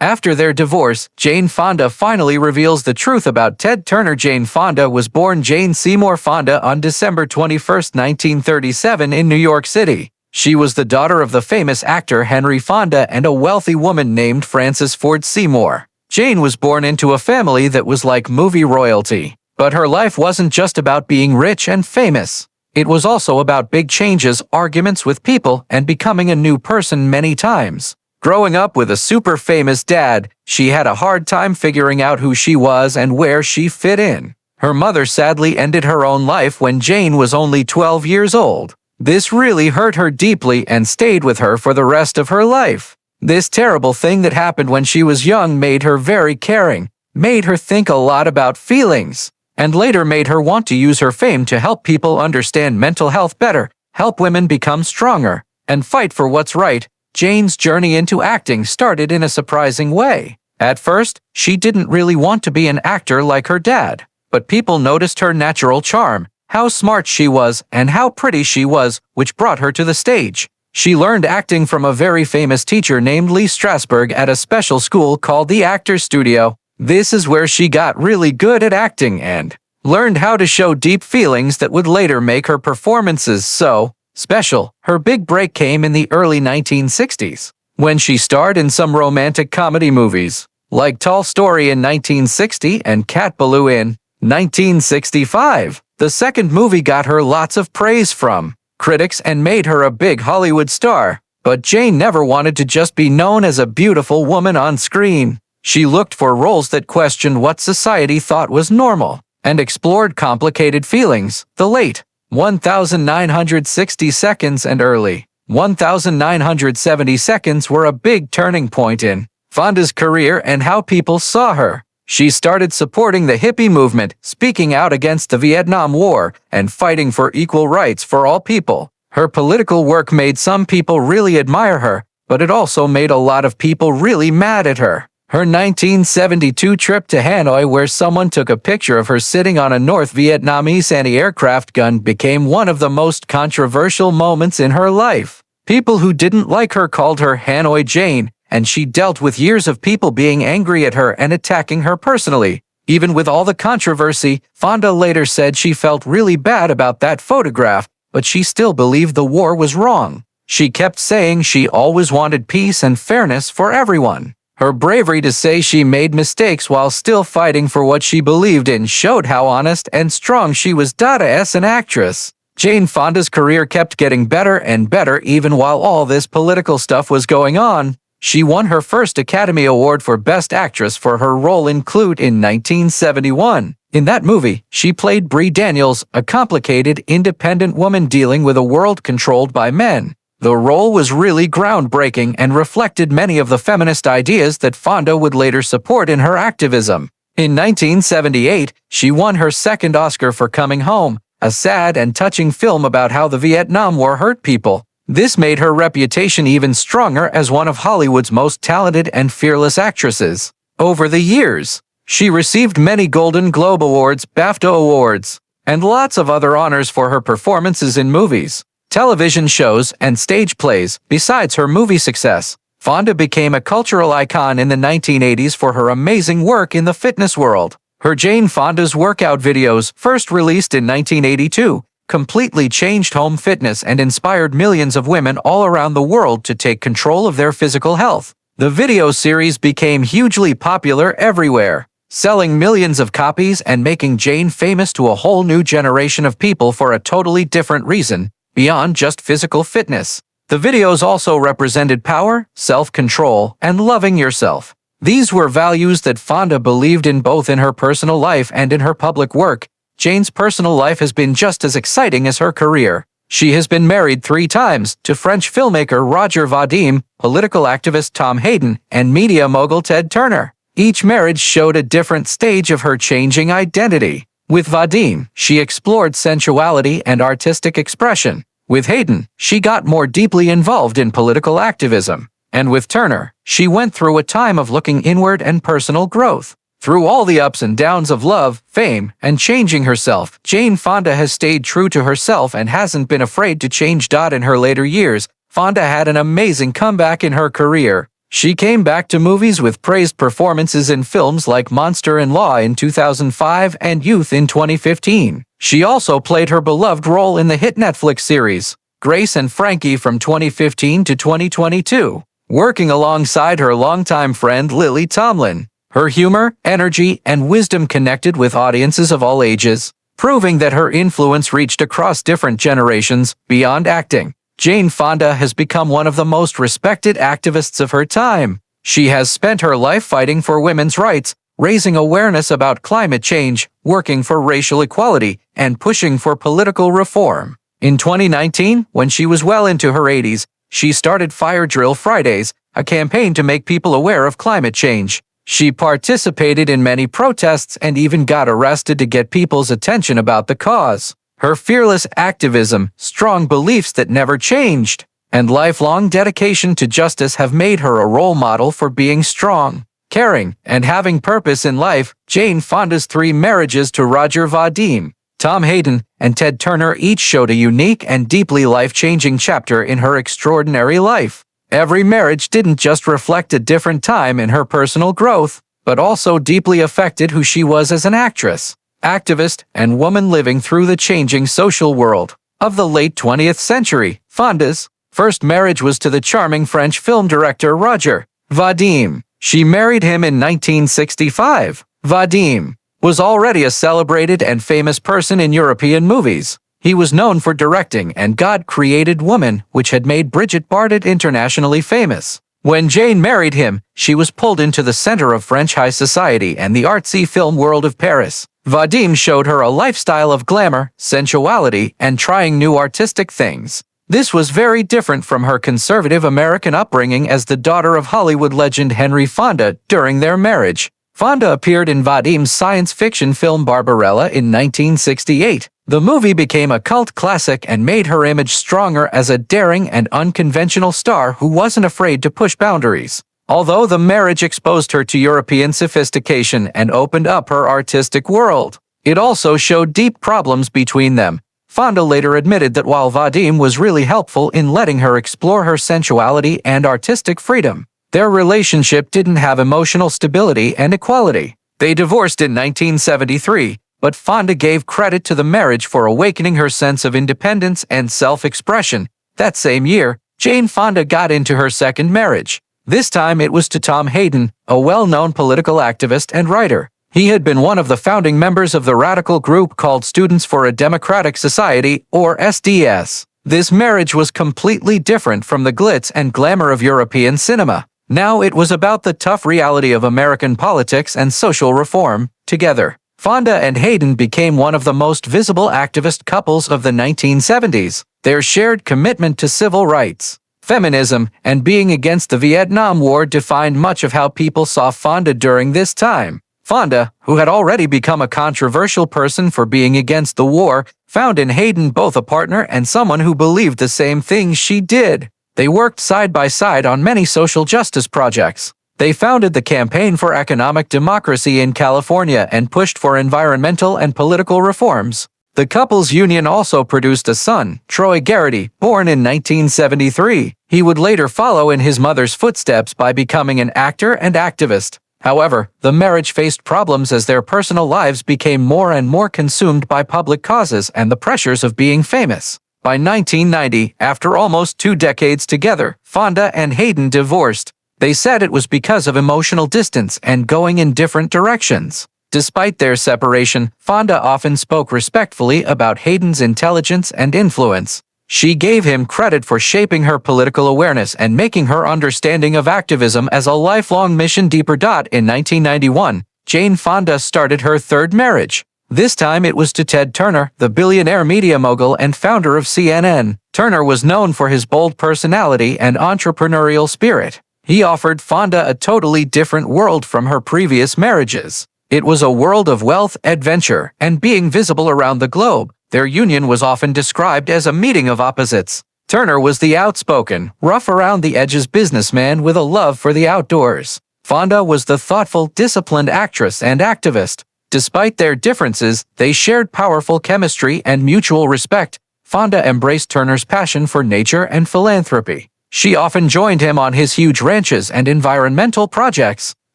After their divorce, Jane Fonda finally reveals the truth about Ted Turner. Jane Fonda was born Jane Seymour Fonda on December 21, 1937 in New York City. She was the daughter of the famous actor Henry Fonda and a wealthy woman named Frances Ford Seymour. Jane was born into a family that was like movie royalty. But her life wasn't just about being rich and famous. It was also about big changes, arguments with people, and becoming a new person many times. Growing up with a super famous dad, she had a hard time figuring out who she was and where she fit in. Her mother sadly ended her own life when Jane was only 12 years old. This really hurt her deeply and stayed with her for the rest of her life. This terrible thing that happened when she was young made her very caring, made her think a lot about feelings, and later made her want to use her fame to help people understand mental health better, help women become stronger, and fight for what's right. Jane's journey into acting started in a surprising way. At first, she didn't really want to be an actor like her dad, but people noticed her natural charm, how smart she was, and how pretty she was, which brought her to the stage. She learned acting from a very famous teacher named Lee Strasberg at a special school called the Actors Studio. This is where she got really good at acting and learned how to show deep feelings that would later make her performances so special. Her big break came in the early 1960s, when she starred in some romantic comedy movies, like Tall Story in 1960 and Cat Ballou in 1965. The second movie got her lots of praise from critics and made her a big Hollywood star. But Jane never wanted to just be known as a beautiful woman on screen. She looked for roles that questioned what society thought was normal and explored complicated feelings. The late 1960 seconds and early 1970 seconds were a big turning point in Fonda's career and how people saw her. She started supporting the hippie movement, speaking out against the Vietnam War, and fighting for equal rights for all people. Her political work made some people really admire her, but it also made a lot of people really mad at her. Her 1972 trip to Hanoi, where someone took a picture of her sitting on a North Vietnamese anti-aircraft gun, became one of the most controversial moments in her life. People who didn't like her called her Hanoi Jane, and she dealt with years of people being angry at her and attacking her personally. Even with all the controversy, Fonda later said she felt really bad about that photograph, but she still believed the war was wrong. She kept saying she always wanted peace and fairness for everyone. Her bravery to say she made mistakes while still fighting for what she believed in showed how honest and strong she was. As an actress, Jane Fonda's career kept getting better and better even while all this political stuff was going on. She won her first Academy Award for Best Actress for her role in Clute in 1971. In that movie, she played Bree Daniels, a complicated, independent woman dealing with a world controlled by men. The role was really groundbreaking and reflected many of the feminist ideas that Fonda would later support in her activism. In 1978, she won her second Oscar for Coming Home, a sad and touching film about how the Vietnam War hurt people. This made her reputation even stronger as one of Hollywood's most talented and fearless actresses. Over the years, she received many Golden Globe Awards, BAFTA Awards, and lots of other honors for her performances in movies, television shows, and stage plays. Besides her movie success, Fonda became a cultural icon in the 1980s for her amazing work in the fitness world. Her Jane Fonda's workout videos, first released in 1982, completely changed home fitness and inspired millions of women all around the world to take control of their physical health. The video series became hugely popular everywhere, selling millions of copies and making Jane famous to a whole new generation of people for a totally different reason, beyond just physical fitness. The videos also represented power, self-control, and loving yourself. These were values that Fonda believed in both in her personal life and in her public work. Jane's personal life has been just as exciting as her career. She has been married 3 times to French filmmaker Roger Vadim, political activist Tom Hayden, and media mogul Ted Turner. Each marriage showed a different stage of her changing identity. With Vadim, she explored sensuality and artistic expression. With Hayden, she got more deeply involved in political activism. And with Turner, she went through a time of looking inward and personal growth. Through all the ups and downs of love, fame, and changing herself, Jane Fonda has stayed true to herself and hasn't been afraid to change. In her later years, Fonda had an amazing comeback in her career. She came back to movies with praised performances in films like Monster-in-Law in 2005 and Youth in 2015. She also played her beloved role in the hit Netflix series, Grace and Frankie from 2015 to 2022, working alongside her longtime friend Lily Tomlin. Her humor, energy, and wisdom connected with audiences of all ages, proving that her influence reached across different generations. Beyond acting, Jane Fonda has become one of the most respected activists of her time. She has spent her life fighting for women's rights, raising awareness about climate change, working for racial equality, and pushing for political reform. In 2019, when she was well into her 80s, she started Fire Drill Fridays, a campaign to make people aware of climate change. She participated in many protests and even got arrested to get people's attention about the cause. Her fearless activism, strong beliefs that never changed, and lifelong dedication to justice have made her a role model for being strong, caring, and having purpose in life. Jane Fonda's 3 marriages to Roger Vadim, Tom Hayden, and Ted Turner each showed a unique and deeply life-changing chapter in her extraordinary life. Every marriage didn't just reflect a different time in her personal growth, but also deeply affected who she was as an actress, activist, and woman living through the changing social world of the late 20th century. Fonda's first marriage was to the charming French film director Roger Vadim. She married him in 1965. Vadim was already a celebrated and famous person in European movies. He was known for directing and God Created Woman, which had made Bridget Bardot internationally famous. When Jane married him, she was pulled into the center of French high society and the artsy film world of Paris. Vadim showed her a lifestyle of glamour, sensuality, and trying new artistic things. This was very different from her conservative American upbringing as the daughter of Hollywood legend Henry Fonda. During their marriage, Fonda appeared in Vadim's science fiction film Barbarella in 1968. The movie became a cult classic and made her image stronger as a daring and unconventional star who wasn't afraid to push boundaries. Although the marriage exposed her to European sophistication and opened up her artistic world, it also showed deep problems between them. Fonda later admitted that while Vadim was really helpful in letting her explore her sensuality and artistic freedom, their relationship didn't have emotional stability and equality. They divorced in 1973, but Fonda gave credit to the marriage for awakening her sense of independence and self-expression. That same year, Jane Fonda got into her second marriage. This time it was to Tom Hayden, a well-known political activist and writer. He had been one of the founding members of the radical group called Students for a Democratic Society, or SDS. This marriage was completely different from the glitz and glamour of European cinema. Now it was about the tough reality of American politics and social reform. Together, Fonda and Hayden became one of the most visible activist couples of the 1970s. Their shared commitment to civil rights, feminism, and being against the Vietnam War defined much of how people saw Fonda during this time. Fonda, who had already become a controversial person for being against the war, found in Hayden both a partner and someone who believed the same things she did. They worked side by side on many social justice projects. They founded the Campaign for Economic Democracy in California and pushed for environmental and political reforms. The couple's union also produced a son, Troy Garrity, born in 1973. He would later follow in his mother's footsteps by becoming an actor and activist. However, the marriage faced problems as their personal lives became more and more consumed by public causes and the pressures of being famous. By 1990, after almost 2 decades together, Fonda and Hayden divorced. They said it was because of emotional distance and going in different directions. Despite their separation, Fonda often spoke respectfully about Hayden's intelligence and influence. She gave him credit for shaping her political awareness and making her understanding of activism as a lifelong mission. In 1991, Jane Fonda started her third marriage. This time it was to Ted Turner, the billionaire media mogul and founder of CNN. Turner was known for his bold personality and entrepreneurial spirit. He offered Fonda a totally different world from her previous marriages. It was a world of wealth, adventure, and being visible around the globe. Their union was often described as a meeting of opposites. Turner was the outspoken, rough-around-the-edges businessman with a love for the outdoors. Fonda was the thoughtful, disciplined actress and activist. Despite their differences, they shared powerful chemistry and mutual respect. Fonda embraced Turner's passion for nature and philanthropy. She often joined him on his huge ranches and environmental projects.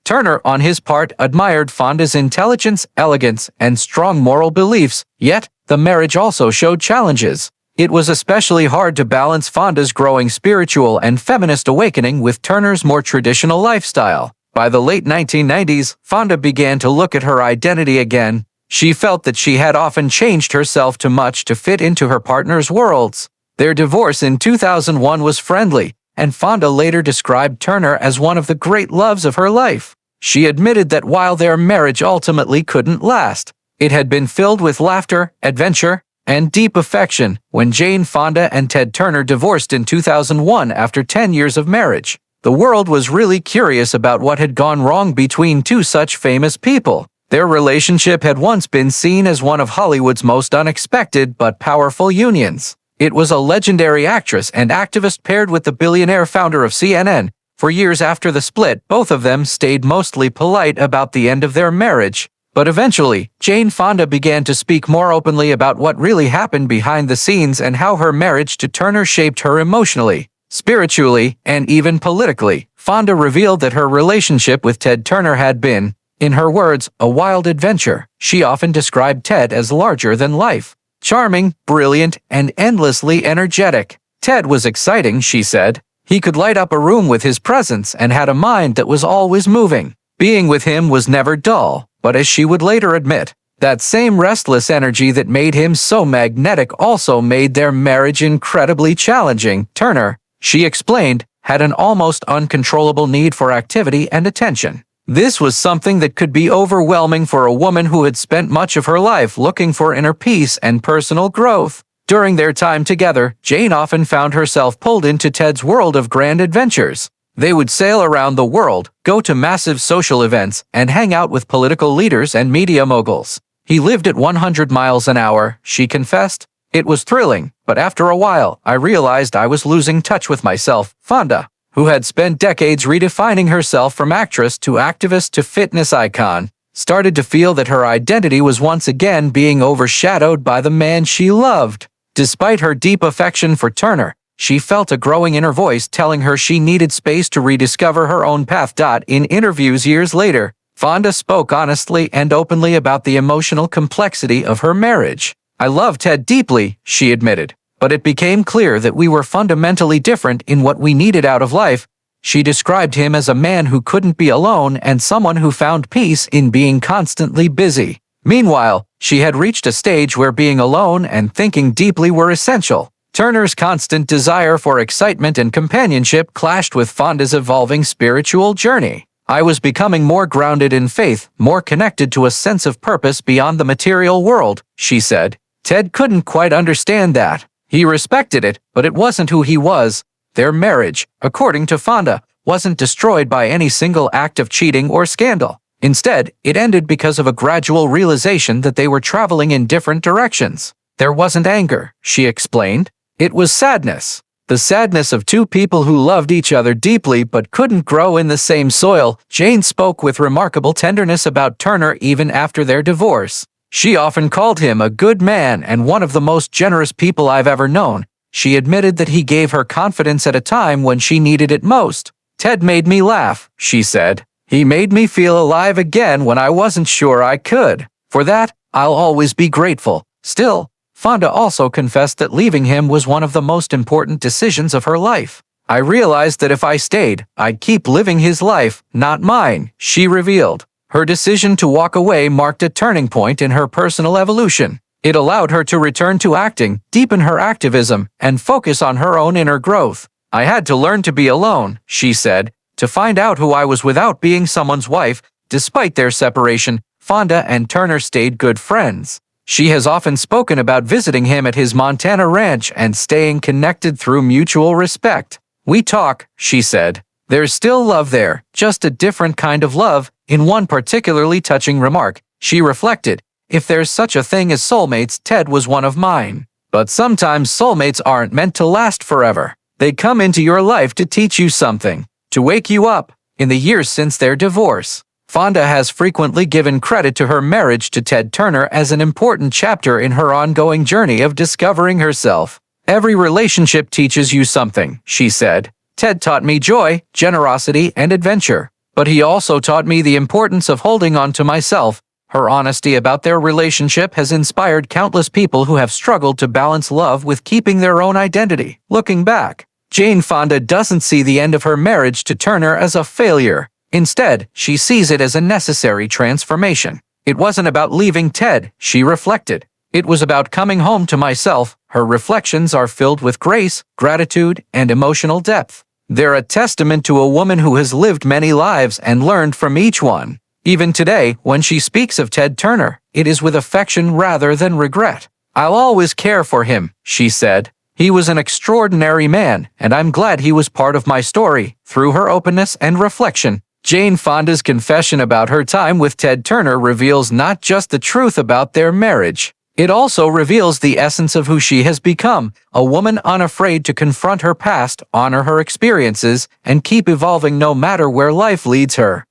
Turner, on his part, admired Fonda's intelligence, elegance, and strong moral beliefs, yet the marriage also showed challenges. It was especially hard to balance Fonda's growing spiritual and feminist awakening with Turner's more traditional lifestyle. By the late 1990s, Fonda began to look at her identity again. She felt that she had often changed herself too much to fit into her partner's worlds. Their divorce in 2001 was friendly, and Fonda later described Turner as one of the great loves of her life. She admitted that while their marriage ultimately couldn't last, it had been filled with laughter, adventure, and deep affection. When Jane Fonda and Ted Turner divorced in 2001 after 10 years of marriage, the world was really curious about what had gone wrong between two such famous people. Their relationship had once been seen as one of Hollywood's most unexpected but powerful unions. It was a legendary actress and activist paired with the billionaire founder of CNN. For years after the split, both of them stayed mostly polite about the end of their marriage. But eventually, Jane Fonda began to speak more openly about what really happened behind the scenes and how her marriage to Turner shaped her emotionally, spiritually, and even politically. Fonda revealed that her relationship with Ted Turner had been, in her words, a wild adventure. She often described Ted as larger than life, charming, brilliant, and endlessly energetic. Ted was exciting, she said. He could light up a room with his presence and had a mind that was always moving. Being with him was never dull, but as she would later admit, that same restless energy that made him so magnetic also made their marriage incredibly challenging. Turner, she explained, had an almost uncontrollable need for activity and attention. This was something that could be overwhelming for a woman who had spent much of her life looking for inner peace and personal growth. During their time together, Jane often found herself pulled into Ted's world of grand adventures. They would sail around the world, go to massive social events, and hang out with political leaders and media moguls. He lived at 100 miles an hour, she confessed. It was thrilling, but after a while, I realized I was losing touch with myself. Fonda, who had spent decades redefining herself from actress to activist to fitness icon, started to feel that her identity was once again being overshadowed by the man she loved. Despite her deep affection for Turner, she felt a growing inner voice telling her she needed space to rediscover her own path. In interviews years later, Fonda spoke honestly and openly about the emotional complexity of her marriage. I loved Ted deeply, she admitted, but it became clear that we were fundamentally different in what we needed out of life. She described him as a man who couldn't be alone and someone who found peace in being constantly busy. Meanwhile, she had reached a stage where being alone and thinking deeply were essential. Turner's constant desire for excitement and companionship clashed with Fonda's evolving spiritual journey. I was becoming more grounded in faith, more connected to a sense of purpose beyond the material world, she said. Ted couldn't quite understand that. He respected it, but it wasn't who he was. Their marriage, according to Fonda, wasn't destroyed by any single act of cheating or scandal. Instead, it ended because of a gradual realization that they were traveling in different directions. There wasn't anger, she explained. It was sadness. The sadness of two people who loved each other deeply but couldn't grow in the same soil. Jane spoke with remarkable tenderness about Turner even after their divorce. She often called him a good man and one of the most generous people I've ever known. She admitted that he gave her confidence at a time when she needed it most. Ted made me laugh, she said. He made me feel alive again when I wasn't sure I could. For that, I'll always be grateful. Still, Fonda also confessed that leaving him was one of the most important decisions of her life. I realized that if I stayed, I'd keep living his life, not mine, she revealed. Her decision to walk away marked a turning point in her personal evolution. It allowed her to return to acting, deepen her activism, and focus on her own inner growth. I had to learn to be alone, she said, to find out who I was without being someone's wife. Despite their separation, Fonda and Turner stayed good friends. She has often spoken about visiting him at his Montana ranch and staying connected through mutual respect. We talk, she said. There's still love there, just a different kind of love. In one particularly touching remark, she reflected, if there's such a thing as soulmates, Ted was one of mine. But sometimes soulmates aren't meant to last forever. They come into your life to teach you something, to wake you up. In the years since their divorce, Fonda has frequently given credit to her marriage to Ted Turner as an important chapter in her ongoing journey of discovering herself. Every relationship teaches you something, she said. Ted taught me joy, generosity, and adventure. But he also taught me the importance of holding on to myself. Her honesty about their relationship has inspired countless people who have struggled to balance love with keeping their own identity. Looking back, Jane Fonda doesn't see the end of her marriage to Turner as a failure. Instead, she sees it as a necessary transformation. It wasn't about leaving Ted, she reflected. It was about coming home to myself. Her reflections are filled with grace, gratitude, and emotional depth. They're a testament to a woman who has lived many lives and learned from each one. Even today, when she speaks of Ted Turner, it is with affection rather than regret. "I'll always care for him," she said. "He was an extraordinary man, and I'm glad he was part of my story." Through her openness and reflection, Jane Fonda's confession about her time with Ted Turner reveals not just the truth about their marriage. It also reveals the essence of who she has become, a woman unafraid to confront her past, honor her experiences, and keep evolving no matter where life leads her.